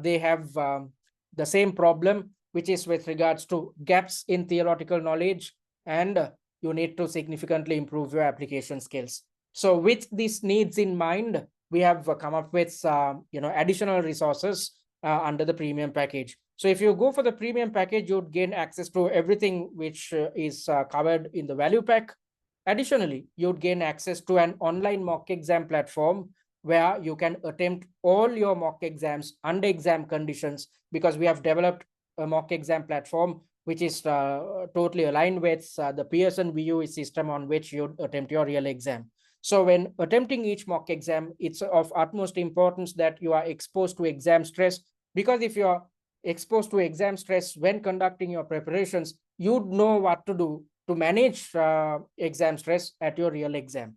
they have the same problem, which is with regards to gaps in theoretical knowledge, and you need to significantly improve your application skills. So with these needs in mind, we have come up with additional resources under the premium package. So if you go for the premium package, you'd gain access to everything which is covered in the value pack. Additionally, you'd gain access to an online mock exam platform where you can attempt all your mock exams under exam conditions, because we have developed a mock exam platform which is totally aligned with the Pearson VUE system on which you attempt your real exam. So when attempting each mock exam, it's of utmost importance that you are exposed to exam stress, because if you are exposed to exam stress when conducting your preparations, you'd know what to do to manage exam stress at your real exam.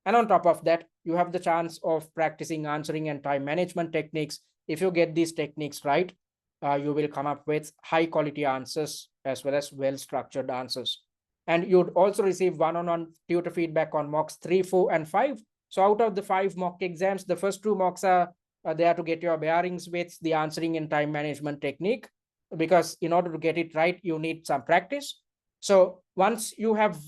And on top of that, you have the chance of practicing answering and time management techniques. If you get these techniques right, you will come up with high quality answers as well as well-structured answers. And you'd also receive one-on-one tutor feedback on mocks 3, 4, and 5. So out of the 5 mock exams, the first 2 mocks are there to get your bearings with the answering and time management technique, because in order to get it right, you need some practice. So once you have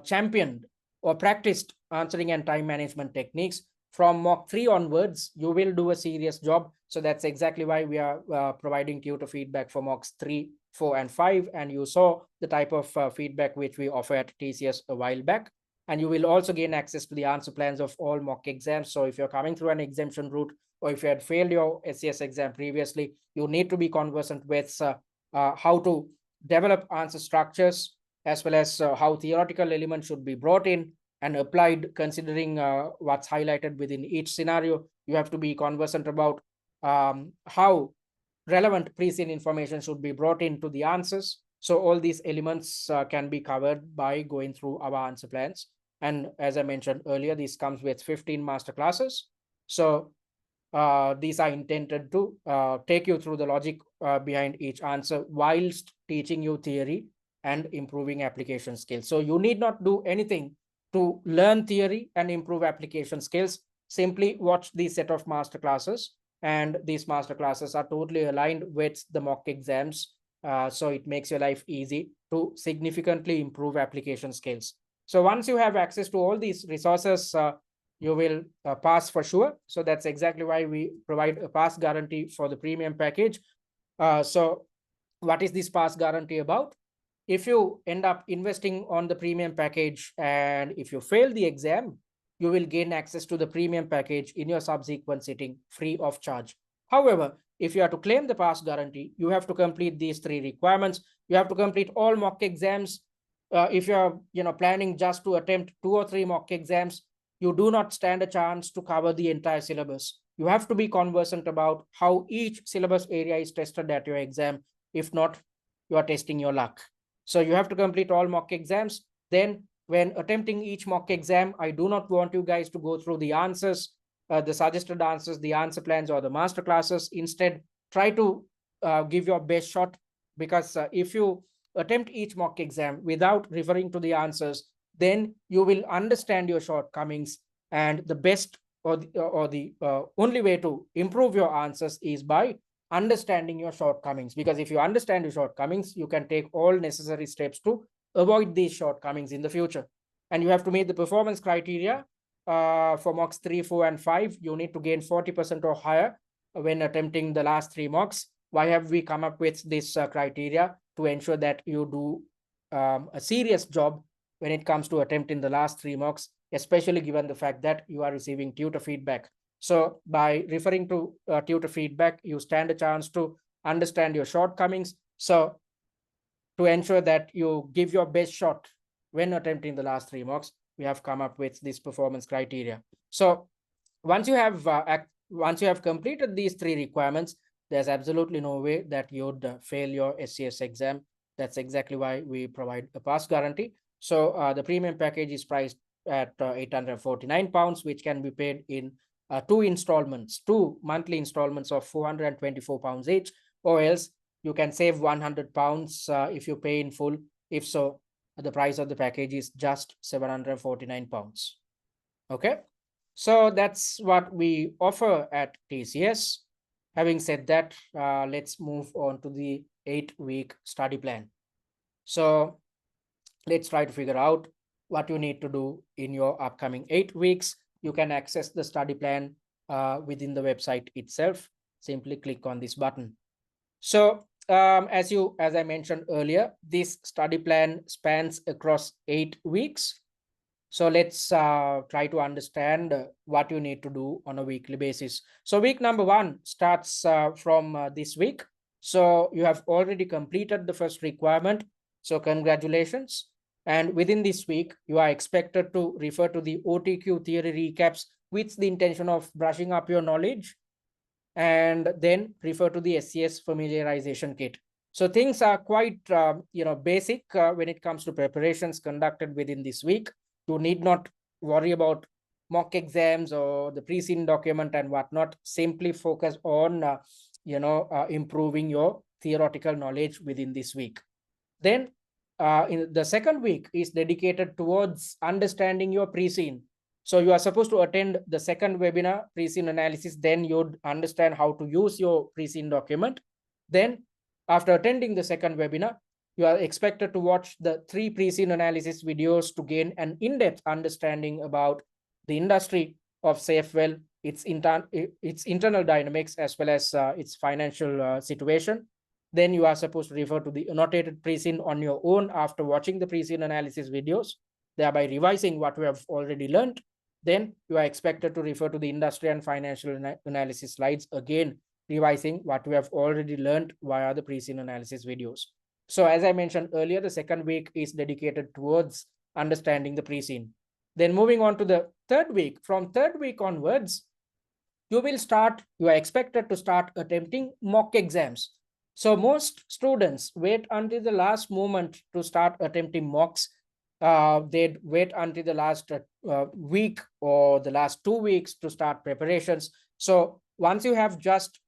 championed or practiced answering and time management techniques, from mock 3 onwards, you will do a serious job. So that's exactly why we are providing tutor feedback for mocks 3, 4, and 5. And you saw the type of feedback which we offer at TCS a while back. And you will also gain access to the answer plans of all mock exams. So if you're coming through an exemption route, or if you had failed your SCS exam previously, you need to be conversant with how to develop answer structures, as well as how theoretical elements should be brought in and applied, considering what's highlighted within each scenario. You have to be conversant about how relevant pre-seen information should be brought into the answers. So all these elements can be covered by going through our answer plans. And as I mentioned earlier, this comes with 15 master classes. So These are intended to take you through the logic behind each answer whilst teaching you theory and improving application skills. So you need not do anything to learn theory and improve application skills. Simply watch these set of master classes, and these master classes are totally aligned with the mock exams. So it makes your life easy to significantly improve application skills. So once you have access to all these resources, you will pass for sure. So that's exactly why we provide a pass guarantee for the premium package. So what is this pass guarantee about? If you end up investing on the premium package and if you fail the exam, you will gain access to the premium package in your subsequent sitting free of charge. However, if you are to claim the pass guarantee, you have to complete these 3 requirements. You have to complete all mock exams. If you are planning just to attempt 2 or 3 mock exams, you do not stand a chance to cover the entire syllabus. You have to be conversant about how each syllabus area is tested at your exam. If not, you are testing your luck. So you have to complete all mock exams. Then when attempting each mock exam, I do not want you guys to go through the answers, the suggested answers, the answer plans, or the master classes. Instead, try to give your best shot, because if you attempt each mock exam without referring to the answers, then you will understand your shortcomings. And the best or the only way to improve your answers is by understanding your shortcomings, because if you understand your shortcomings, you can take all necessary steps to avoid these shortcomings in the future. And you have to meet the performance criteria for mocks 3, 4, and 5. You need to gain 40% or higher when attempting the last 3 mocks. Why have we come up with this criteria? To ensure that you do a serious job when it comes to attempting the last 3 mocks, especially given the fact that you are receiving tutor feedback. So by referring to tutor feedback, you stand a chance to understand your shortcomings. So to ensure that you give your best shot when attempting the last 3 mocks, we have come up with this performance criteria. So once you have completed these 3 requirements, there's absolutely no way that you'd fail your SCS exam. That's exactly why we provide a pass guarantee. So the premium package is priced at £849, which can be paid in 2 monthly installments of £424 each, or else you can save £100 if you pay in full. If so, the price of the package is just £749. Okay, so that's what we offer at TCS. Having said that, let's move on to the 8-week study plan. So let's try to figure out what you need to do in your upcoming 8 weeks. You can access the study plan within the website itself. Simply click on this button. So as I mentioned earlier, this study plan spans across 8 weeks. So let's try to understand what you need to do on a weekly basis. So week number 1 starts from this week. So you have already completed the first requirement. So congratulations. And within this week, you are expected to refer to the OTQ theory recaps with the intention of brushing up your knowledge, and then refer to the SCS familiarization kit. So things are quite basic when it comes to preparations conducted within this week. You need not worry about mock exams or the pre-seen document and whatnot. Simply focus on improving your theoretical knowledge within this week. Then in the second week is dedicated towards understanding your pre-seen. So you are supposed to attend the second webinar, pre-seen analysis. Then you'd understand how to use your pre-seen document. Then after attending the second webinar, you are expected to watch the 3 pre-seen analysis videos to gain an in-depth understanding about the industry of Saefwell, its internal dynamics, as well as its financial situation. Then you are supposed to refer to the annotated pre-seen on your own after watching the pre-seen analysis videos, thereby revising what we have already learned. Then you are expected to refer to the industry and financial analysis slides, again revising what we have already learned via the pre-seen analysis videos. So as I mentioned earlier, the second week is dedicated towards understanding the pre-seen. Then moving on to the third week, from third week onwards, you are expected to start attempting mock exams. So most students wait until the last moment to start attempting mocks. They'd wait until the last week or the last 2 weeks to start preparations. So once you have just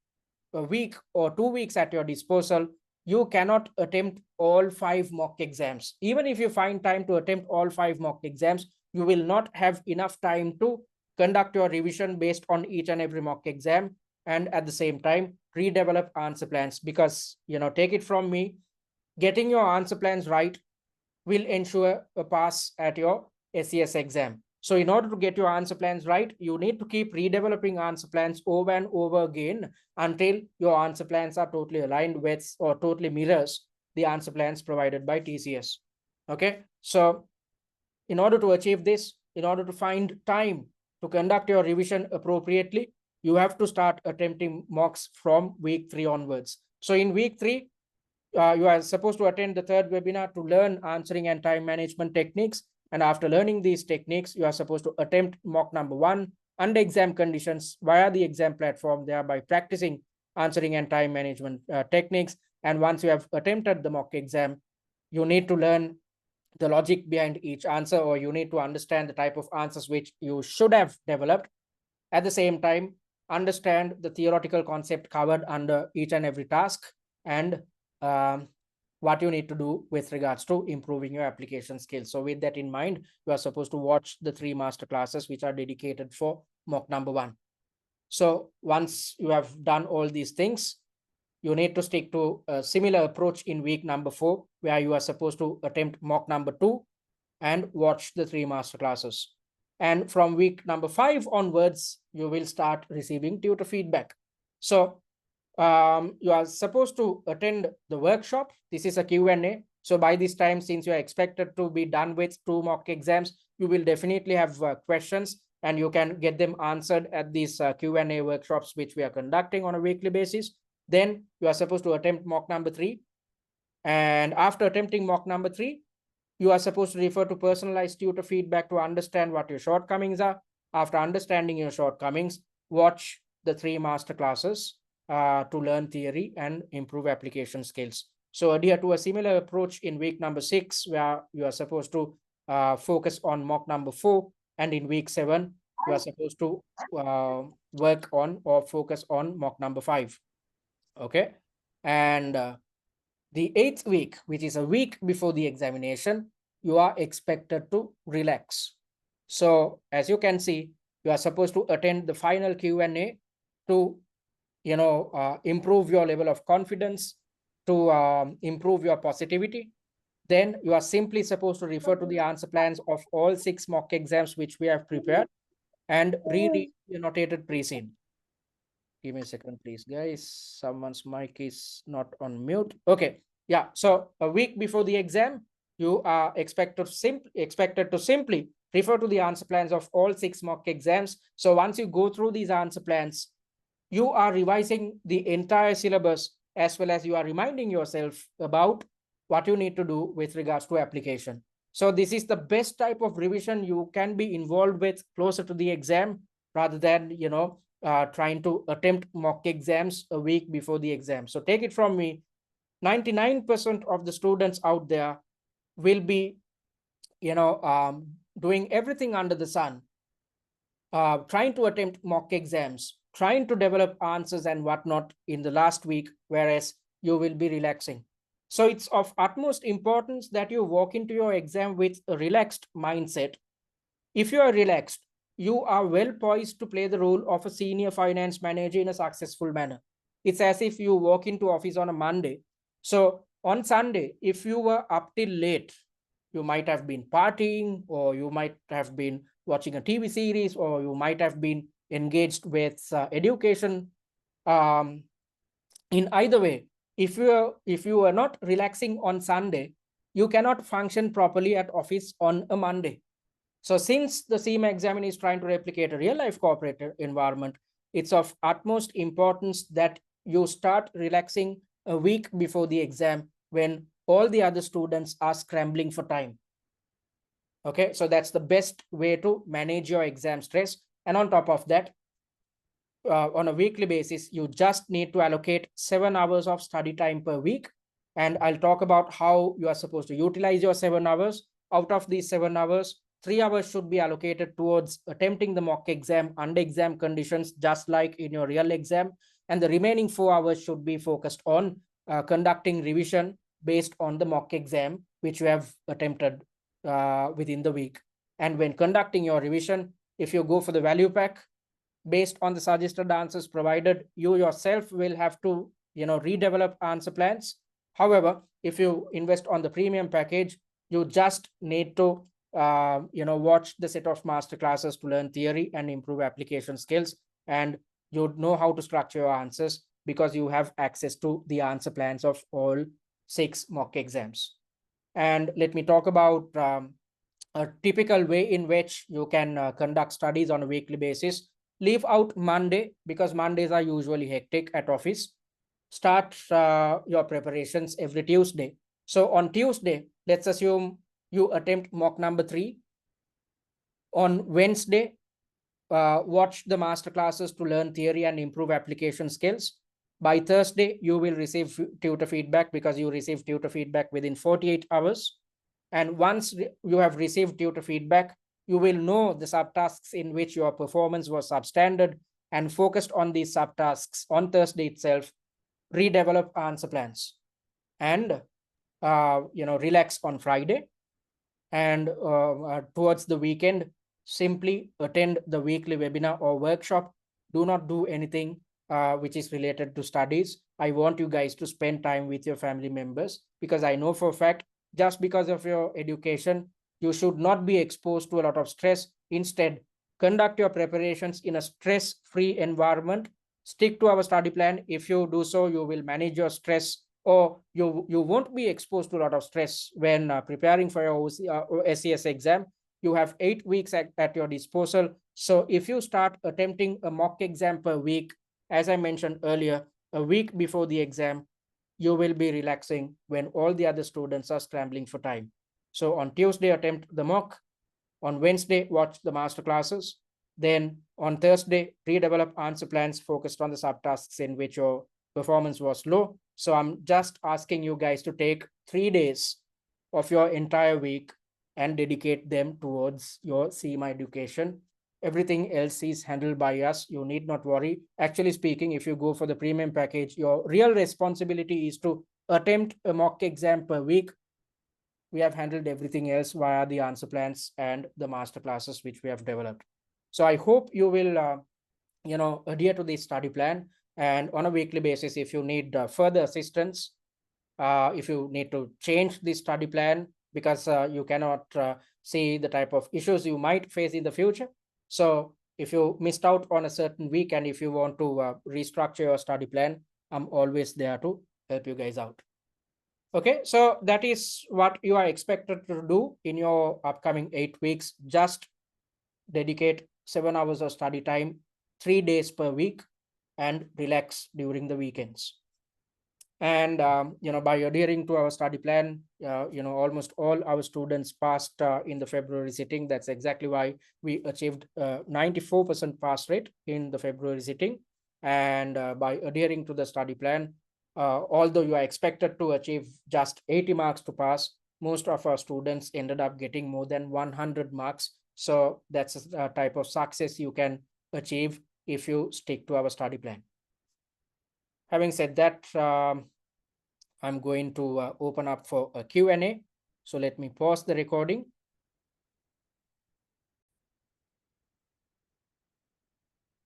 a week or 2 weeks at your disposal, you cannot attempt all 5 mock exams. Even if you find time to attempt all 5 mock exams, you will not have enough time to conduct your revision based on each and every mock exam, and at the same time redevelop answer plans. Because, take it from me, getting your answer plans right will ensure a pass at your SCS exam. So in order to get your answer plans right, you need to keep redeveloping answer plans over and over again until your answer plans are totally aligned with or totally mirrors the answer plans provided by TCS. Okay, so in order to achieve this, in order to find time to conduct your revision appropriately, you have to start attempting mocks from week 3 onwards. So in week 3, you are supposed to attend the 3rd webinar to learn answering and time management techniques. And after learning these techniques, you are supposed to attempt mock number 1 under exam conditions via the exam platform, thereby practicing answering and time management techniques. And once you have attempted the mock exam, you need to learn the logic behind each answer, or you need to understand the type of answers which you should have developed. At the same time, understand the theoretical concept covered under each and every task, and what you need to do with regards to improving your application skills. So with that in mind, you are supposed to watch the 3 master classes which are dedicated for mock number 1. So once you have done all these things, you need to stick to a similar approach in week number 4, where you are supposed to attempt mock number 2 and watch the 3 master classes. And from week number 5 onwards, you will start receiving tutor feedback. So you are supposed to attend the workshop. This is a Q&A. So by this time, since you are expected to be done with 2 mock exams, you will definitely have questions, and you can get them answered at these Q&A workshops, which we are conducting on a weekly basis. Then you are supposed to attempt mock number 3. And after attempting mock number 3, you are supposed to refer to personalized tutor feedback to understand what your shortcomings are. After understanding your shortcomings, watch the 3 master classes to learn theory and improve application skills. So adhere to a similar approach in week number 6, where you are supposed to focus on mock number 4. And in week 7, you are supposed to work on or focus on mock number 5. Okay. And the 8th week, which is a week before the examination, you are expected to relax. So as you can see, you are supposed to attend the final Q&A to improve your level of confidence, to improve your positivity. Then you are simply supposed to refer to the answer plans of all 6 mock exams which we have prepared and read the annotated pre-scene. Give me a second, please, guys. Someone's mic is not on mute. Okay. Yeah. So a week before the exam, you are expected to simply refer to the answer plans of all 6 mock exams. So once you go through these answer plans, you are revising the entire syllabus, as well as you are reminding yourself about what you need to do with regards to application. So this is the best type of revision you can be involved with closer to the exam, rather than, trying to attempt mock exams a week before the exam. So take it from me, 99% of the students out there will be, doing everything under the sun, trying to attempt mock exams, trying to develop answers and whatnot in the last week, whereas you will be relaxing. So it's of utmost importance that you walk into your exam with a relaxed mindset. If you are relaxed, you are well poised to play the role of a senior finance manager in a successful manner. It's as if you walk into office on a Monday. So on Sunday, if you were up till late, you might have been partying, or you might have been watching a TV series, or you might have been engaged with education. In either way, if you are not relaxing on Sunday, you cannot function properly at office on a Monday. So since the CIMA examiner is trying to replicate a real-life corporate environment, it's of utmost importance that you start relaxing a week before the exam, when all the other students are scrambling for time. Okay, so that's the best way to manage your exam stress. And on top of that, on a weekly basis, you just need to allocate 7 hours of study time per week. And I'll talk about how you are supposed to utilize your 7 hours. Out of these 7 hours, 3 hours should be allocated towards attempting the mock exam under exam conditions, just like in your real exam. And the remaining 4 hours should be focused on conducting revision based on the mock exam, which you have attempted within the week. And when conducting your revision, if you go for the value pack, based on the suggested answers provided, you yourself will have to, redevelop answer plans. However, if you invest on the premium package, you just need to, watch the set of master classes to learn theory and improve application skills. And you know how to structure your answers because you have access to the answer plans of all 6 mock exams. And let me talk about a typical way in which you can conduct studies on a weekly basis. Leave out Monday because Mondays are usually hectic at office. Start your preparations every Tuesday. So on Tuesday, let's assume you attempt mock number 3. On Wednesday, watch the master classes to learn theory and improve application skills. By Thursday, you will receive tutor feedback because you receive tutor feedback within 48 hours. And once you have received tutor feedback, you will know the subtasks in which your performance was substandard and focused on these subtasks on Thursday itself, redevelop answer plans and, relax on Friday. And towards the weekend, simply attend the weekly webinar or workshop. Do not do anything which is related to studies. I want you guys to spend time with your family members because I know for a fact, just because of your education, you should not be exposed to a lot of stress. Instead, conduct your preparations in a stress-free environment. Stick to our study plan. If you do so, you will manage your stress, or you won't be exposed to a lot of stress when preparing for your SCS exam. You have 8 weeks at your disposal. So if you start attempting a mock exam per week, as I mentioned earlier, a week before the exam, you will be relaxing when all the other students are scrambling for time. So on Tuesday, attempt the mock. On Wednesday, watch the master classes. Then on Thursday, redevelop answer plans focused on the subtasks in which your performance was low. So I'm just asking you guys to take 3 days of your entire week and dedicate them towards your CIMA education. Everything else is handled by us. You need not worry. Actually speaking, if you go for the premium package, your real responsibility is to attempt a mock exam per week. We have handled everything else via the answer plans and the master classes which we have developed. So I hope you will, adhere to this study plan. And on a weekly basis, if you need further assistance, if you need to change the study plan because you cannot see the type of issues you might face in the future. So if you missed out on a certain week and if you want to restructure your study plan, I'm always there to help you guys out. Okay, so that is what you are expected to do in your upcoming 8 weeks. Just dedicate 7 hours of study time, 3 days per week, and relax during the weekends. And, by adhering to our study plan, almost all our students passed in the February sitting. That's exactly why we achieved 94% pass rate in the February sitting. And by adhering to the study plan, although you are expected to achieve just 80 marks to pass, most of our students ended up getting more than 100 marks. So that's a type of success you can achieve if you stick to our study plan. Having said that, I'm going to open up for a Q&A. So let me pause the recording.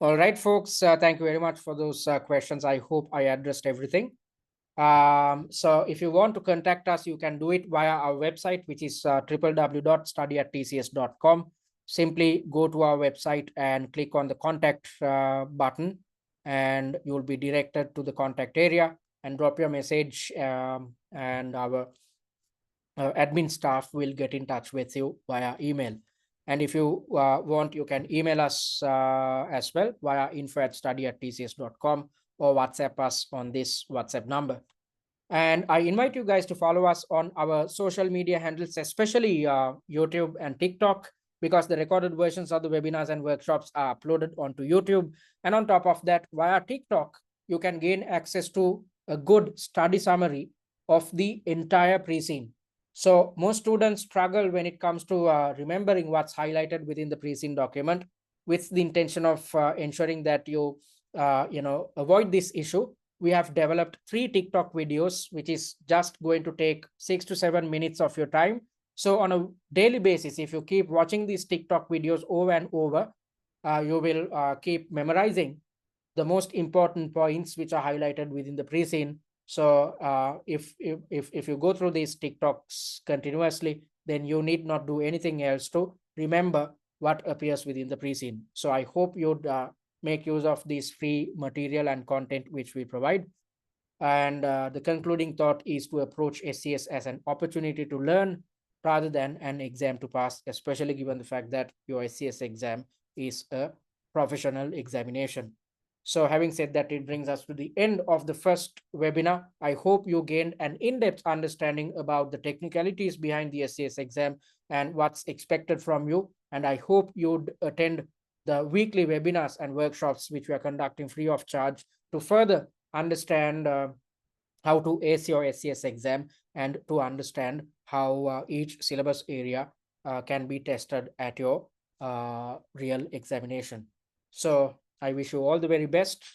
All right, folks, thank you very much for those questions. I hope I addressed everything. So if you want to contact us, you can do it via our website, which is www.study@tcs.com. Simply go to our website and click on the contact button, and you'll be directed to the contact area and drop your message, and our admin staff will get in touch with you via email. And if you want, you can email us as well via info@study@tcs.com or WhatsApp us on this WhatsApp number. And I invite you guys to follow us on our social media handles, especially YouTube and TikTok, because the recorded versions of the webinars and workshops are uploaded onto YouTube. And on top of that, via TikTok, you can gain access to a good study summary of the entire pre-scene. So most students struggle when it comes to remembering what's highlighted within the pre-seen document. With the intention of ensuring that you avoid this issue, we have developed 3 TikTok videos, which is just going to take 6 to 7 minutes of your time. So on a daily basis, if you keep watching these TikTok videos over and over, you will keep memorizing the most important points which are highlighted within the pre-scene. So if you go through these TikToks continuously, then you need not do anything else to remember what appears within the pre-scene. So I hope you'd make use of this free material and content which we provide. And the concluding thought is to approach SCS as an opportunity to learn rather than an exam to pass, especially given the fact that your SCS exam is a professional examination. So having said that, it brings us to the end of the first webinar. I hope you gained an in-depth understanding about the technicalities behind the SCS exam and what's expected from you. And I hope you'd attend the weekly webinars and workshops which we are conducting free of charge to further understand how to ace your SCS exam and to understand how each syllabus area can be tested at your real examination. So I wish you all the very best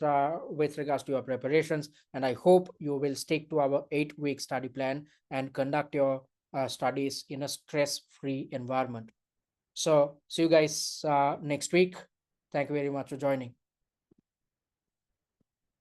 with regards to your preparations, and I hope you will stick to our 8-week study plan and conduct your studies in a stress-free environment. So see you guys next week. Thank you very much for joining.